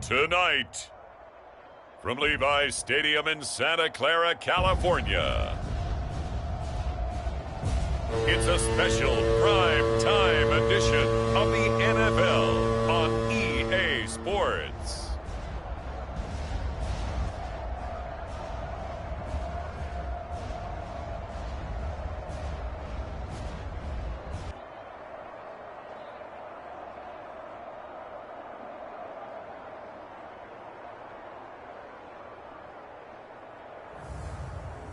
Tonight, from Levi's Stadium in Santa Clara, California, it's a special prime time edition of the NFL on EA Sports.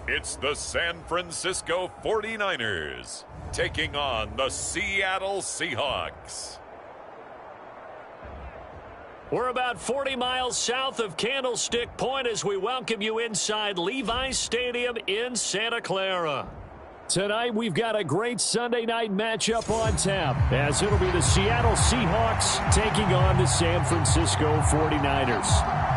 It's the San Francisco 49ers taking on the Seattle Seahawks. We're about 40 miles south of Candlestick Point as we welcome you inside Levi's Stadium in Santa Clara. Tonight, we've got a great Sunday night matchup on tap, as it'll be the Seattle Seahawks taking on the San Francisco 49ers.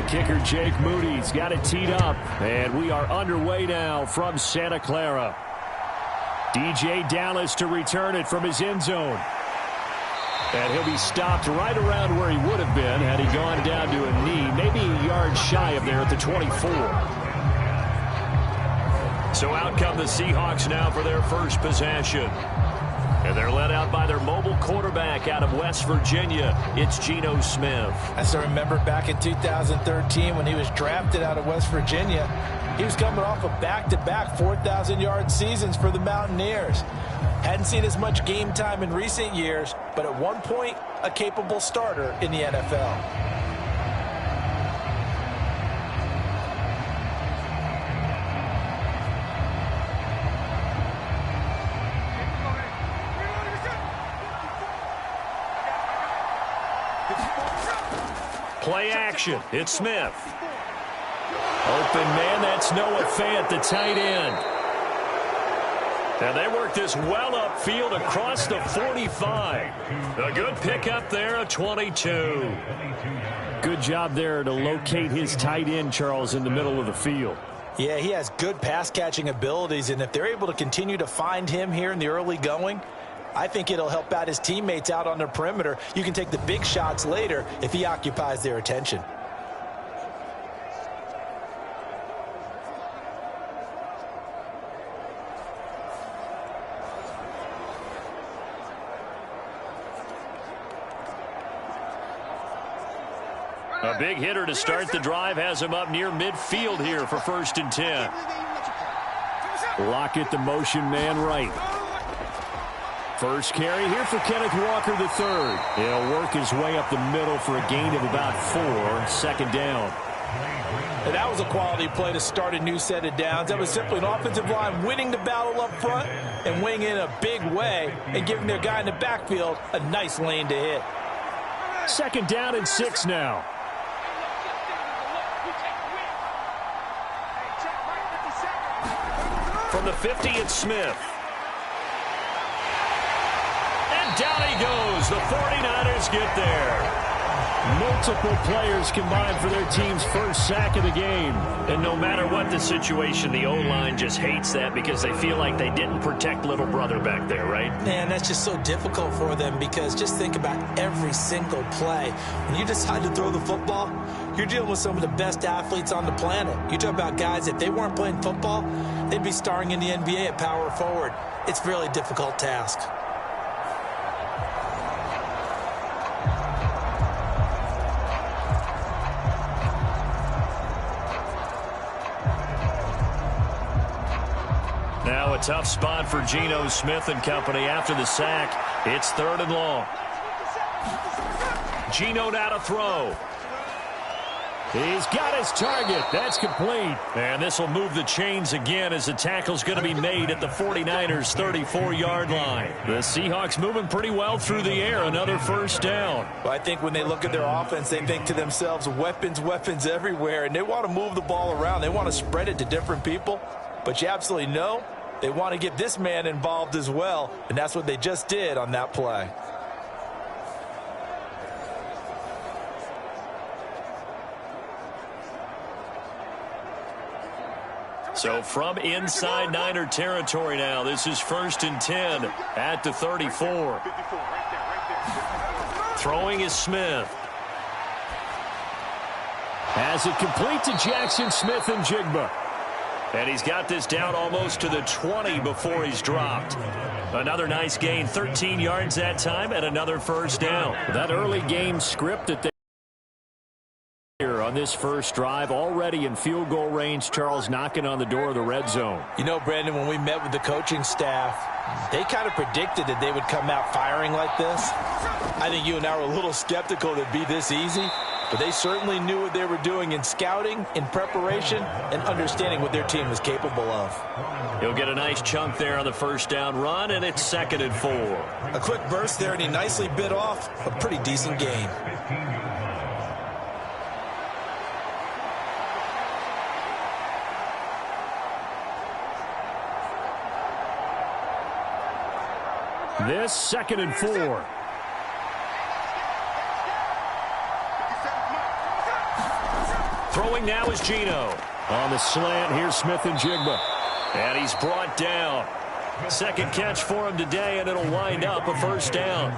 Kicker Jake Moody's got it teed up, and we are underway now from Santa Clara. DJ Dallas to return it from his end zone. And he'll be stopped right around where he would have been had he gone down to a knee, maybe a yard shy of there at the 24. So out come the Seahawks now for their first possession. And they're led out by their mobile quarterback out of West Virginia. It's Geno Smith. I still remember back in 2013 when he was drafted out of West Virginia. He was coming off of back-to-back 4,000-yard seasons for the Mountaineers. Hadn't seen as much game time in recent years, but at one point, a capable starter in the NFL. Play action. It's Smith. Open man, that's Noah Fant, the tight end. And they work this well upfield across the 45. A good pickup there, a 22. Good job there to locate his tight end, Charles, in the middle of the field. Yeah, he has good pass-catching abilities, and if they're able to continue to find him here in the early going, I think it'll help out his teammates out on the perimeter. You can take the big shots later if he occupies their attention. A big hitter to start the drive has him up near midfield here for 1st and 10. Lockett, the motion man right. First carry here for Kenneth Walker III. He'll work his way up the middle for a gain of about 4, 2nd down. And that was a quality play to start a new set of downs. That was simply an offensive line winning the battle up front and winning in a big way and giving their guy in the backfield a nice lane to hit. 2nd down and 6 now. From the 50, it's Smith. Down he goes. The 49ers get there. Multiple players combined for their team's first sack of the game. And no matter what the situation, the O-line just hates that because they feel like they didn't protect little brother back there, right? Man, that's just so difficult for them because just think about every single play. When you decide to throw the football, you're dealing with some of the best athletes on the planet. You talk about guys, if they weren't playing football, they'd be starring in the NBA at power forward. It's a really difficult task. Now a tough spot for Geno Smith and company after the sack. It's 3rd and long. Geno now to throw. He's got his target. That's complete. And this will move the chains again as the tackle's going to be made at the 49ers' 34-yard line. The Seahawks moving pretty well through the air. Another first down. Well, I think when they look at their offense, they think to themselves, weapons, weapons everywhere. And they want to move the ball around. They want to spread it to different people. But you absolutely know they want to get this man involved as well. And that's what they just did on that play. So from inside Niner territory now, this is 1st and 10 at the 34. Throwing is Smith. Has it complete to Jackson Smith-Njigba. And he's got this down almost to the 20 before he's dropped. Another nice gain, 13 yards that time, and another first down. That early game script that they on this first drive, already in field goal range. Charles knocking on the door of the red zone. You know, Brandon, when we met with the coaching staff, they kind of predicted that they would come out firing like this. I think you and I were a little skeptical that it'd be this easy, but they certainly knew what they were doing in scouting, in preparation, and understanding what their team was capable of. He'll get a nice chunk there on the first down run, and it's 2nd and 4. A quick burst there, and he nicely bit off a pretty decent gain. This 2nd and 4. Throwing now is Geno. On the slant, here's Smith-Njigba. And he's brought down. Second catch for him today, and it'll wind up a first down.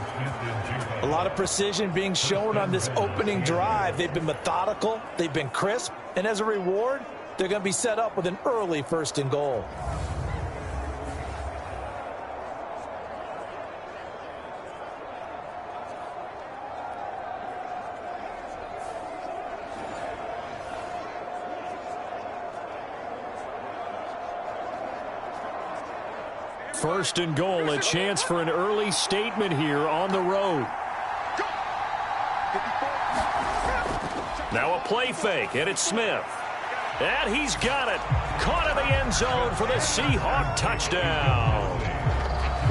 A lot of precision being shown on this opening drive. They've been methodical, they've been crisp, and as a reward, they're going to be set up with an early 1st and goal. First and goal, a chance for an early statement here on the road. Now a play fake, and it's Smith. And he's got it. Caught in the end zone for the Seahawk touchdown.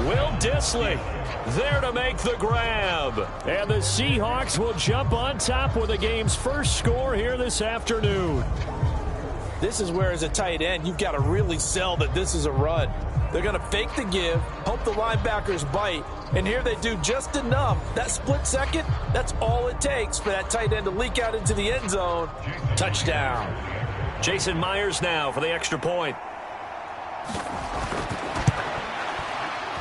Will Dissly there to make the grab. And the Seahawks will jump on top with the game's first score here this afternoon. This is where, as a tight end, you've got to really sell that this is a run. They're going to fake the give, hope the linebackers bite, and here they do just enough. That split second, that's all it takes for that tight end to leak out into the end zone. Touchdown. Jason Myers now for the extra point.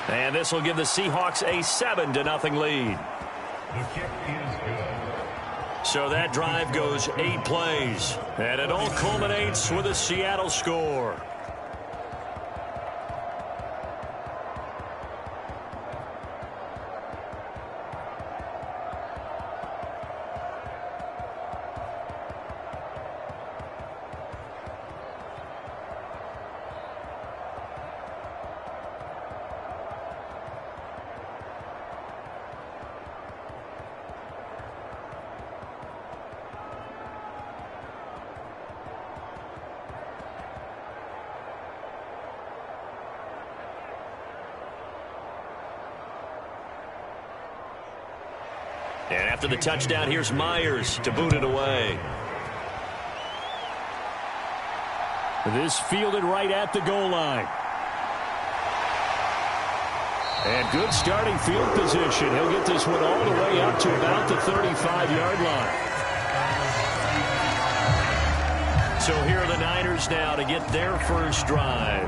And this will give the Seahawks a 7-0 lead. The kick is good. So that drive goes 8 plays, and it all culminates with a Seattle score. And after the touchdown, here's Myers to boot it away. This fielded right at the goal line. And good starting field position. He'll get this one all the way up to about the 35-yard line. So here are the Niners now to get their first drive.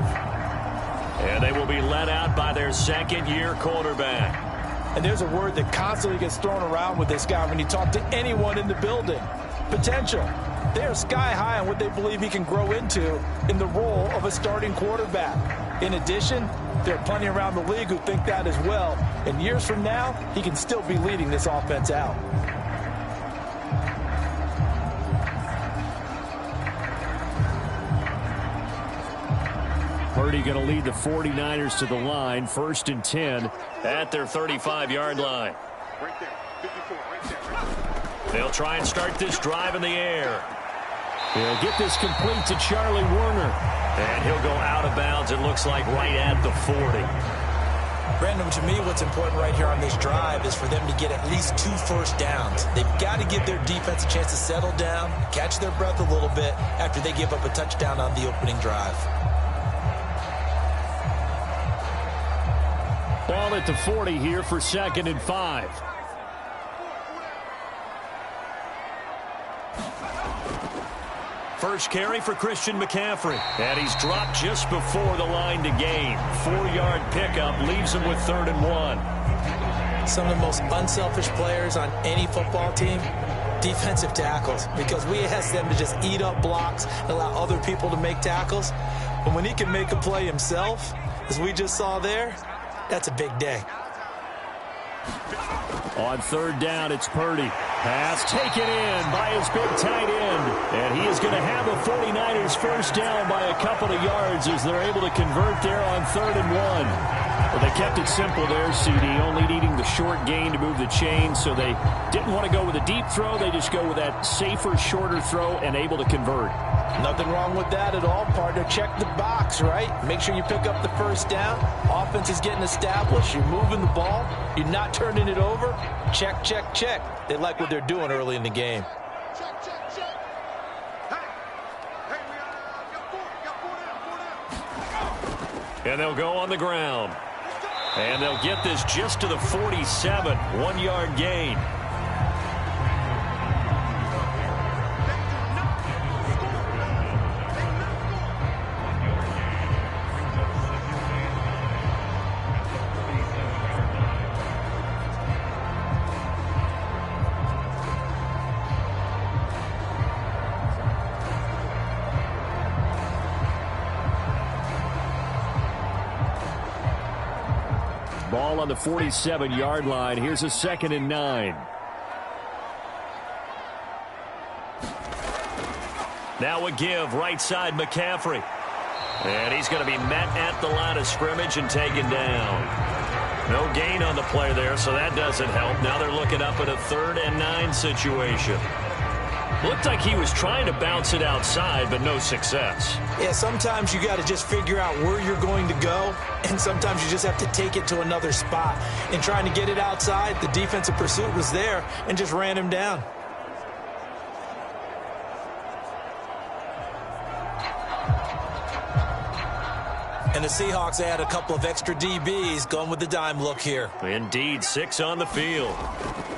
And they will be led out by their second-year quarterback. And there's a word that constantly gets thrown around with this guy when you talk to anyone in the building. Potential. They are sky high on what they believe he can grow into in the role of a starting quarterback. In addition, there are plenty around the league who think that as well. And years from now, he can still be leading this offense out. Purdy going to lead the 49ers to the line, 1st and 10 at their 35-yard line. Right there, 54, right there. They'll try and start this drive in the air. He'll get this complete to Charlie Warner. And he'll go out of bounds, it looks like, right at the 40. Brandon, to me, what's important right here on this drive is for them to get at least 2 first downs. They've got to give their defense a chance to settle down, catch their breath a little bit after they give up a touchdown on the opening drive. Ball at the 40 here for 2nd and 5. First carry for Christian McCaffrey. And he's dropped just before the line to gain. 4-yard pickup leaves him with 3rd and 1. Some of the most unselfish players on any football team, defensive tackles, because we ask them to just eat up blocks and allow other people to make tackles. But when he can make a play himself, as we just saw there, that's a big day. On 3rd down, it's Purdy. Pass taken in by his big tight end. And he is going to have the 49ers first down by a couple of yards as they're able to convert there on 3rd and 1. Well, they kept it simple there, CD, only needing the short gain to move the chain, so they didn't want to go with a deep throw. They just go with that safer, shorter throw and able to convert. Nothing wrong with that at all, partner. Check the box, right? Make sure you pick up the first down. Offense is getting established. You're moving the ball. You're not turning it over. Check, check, check. They like what they're doing early in the game. And they'll go on the ground. And they'll get this just to the 47. 1-yard gain. Ball on the 47-yard line. Here's a 2nd and 9. Now a give, right side McCaffrey. And he's going to be met at the line of scrimmage and taken down. No gain on the play there, so that doesn't help. Now they're looking up at a 3rd and 9 situation. Looked like he was trying to bounce it outside, but no success. Yeah, sometimes you got to just figure out where you're going to go, and sometimes you just have to take it to another spot. In trying to get it outside, the defensive pursuit was there and just ran him down. And the Seahawks add a couple of extra DBs going with the dime look here. Indeed, 6 on the field.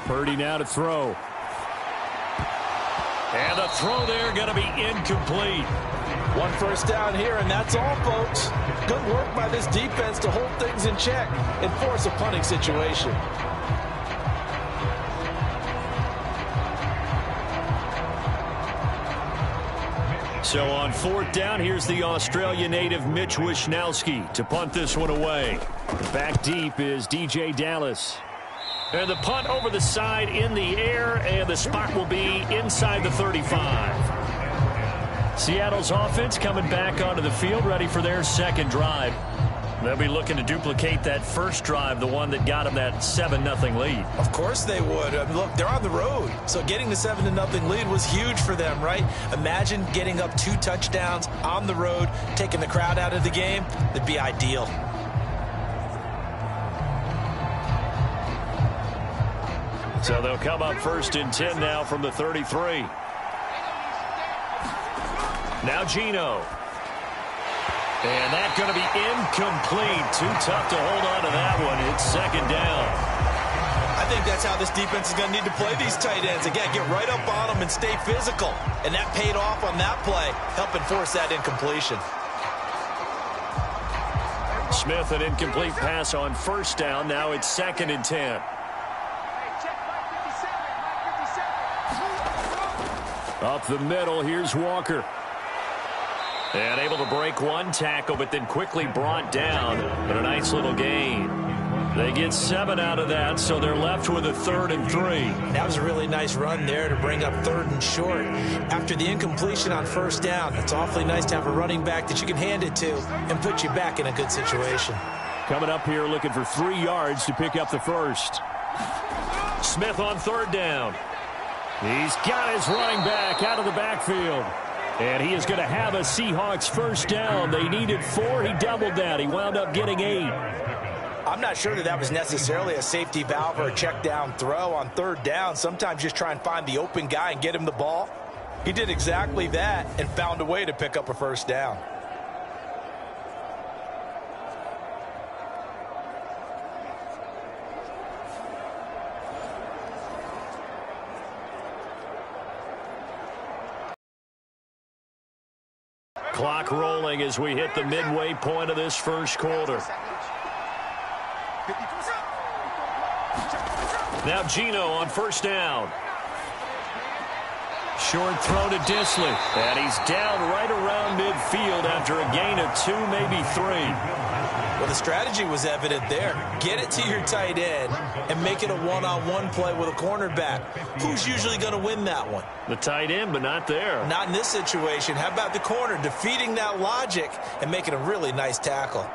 Purdy now to throw. And the throw there going to be incomplete. 1 first down here, and that's all, folks. Good work by this defense to hold things in check and force a punting situation. So on 4th down, here's the Australia native Mitch Wishnowsky to punt this one away. Back deep is DJ Dallas. And the punt over the side in the air, and the spot will be inside the 35. Seattle's offense coming back onto the field, ready for their 2nd drive. They'll be looking to duplicate that first drive, the one that got them that 7-0 lead. Of course they would. Look, they're on the road, so getting the 7-0 lead was huge for them, right? Imagine getting up 2 touchdowns on the road, taking the crowd out of the game. That'd be ideal. So they'll come up 1st and 10 now from the 33. Now Geno. And that's going to be incomplete. Too tough to hold on to that one. It's 2nd down. I think that's how this defense is going to need to play these tight ends. Again, get right up on them and stay physical. And that paid off on that play, helping force that incompletion. Smith, an incomplete pass on 1st down. Now it's 2nd and 10. Up the middle, here's Walker. And able to break 1 tackle, but then quickly brought down. But a nice little gain. They get 7 out of that, so they're left with a 3rd and 3. That was a really nice run there to bring up 3rd and short. After the incompletion on 1st down, it's awfully nice to have a running back that you can hand it to and put you back in a good situation. Coming up here looking for 3 yards to pick up the first. Smith on 3rd down. He's got his running back out of the backfield. And he is going to have a Seahawks first down. They needed 4. He doubled that. He wound up getting 8. I'm not sure that was necessarily a safety valve or a check down throw on third down. Sometimes just try and find the open guy and get him the ball. He did exactly that and found a way to pick up a first down. Clock rolling as we hit the midway point of this first quarter. Now Gino on first down. Short throw to Disley. And he's down right around midfield after a gain of 2, maybe 3. Well, the strategy was evident there. Get it to your tight end and make it a one-on-one play with a cornerback. Who's usually going to win that one? The tight end, but not there. Not in this situation. How about the corner defeating that logic and making a really nice tackle?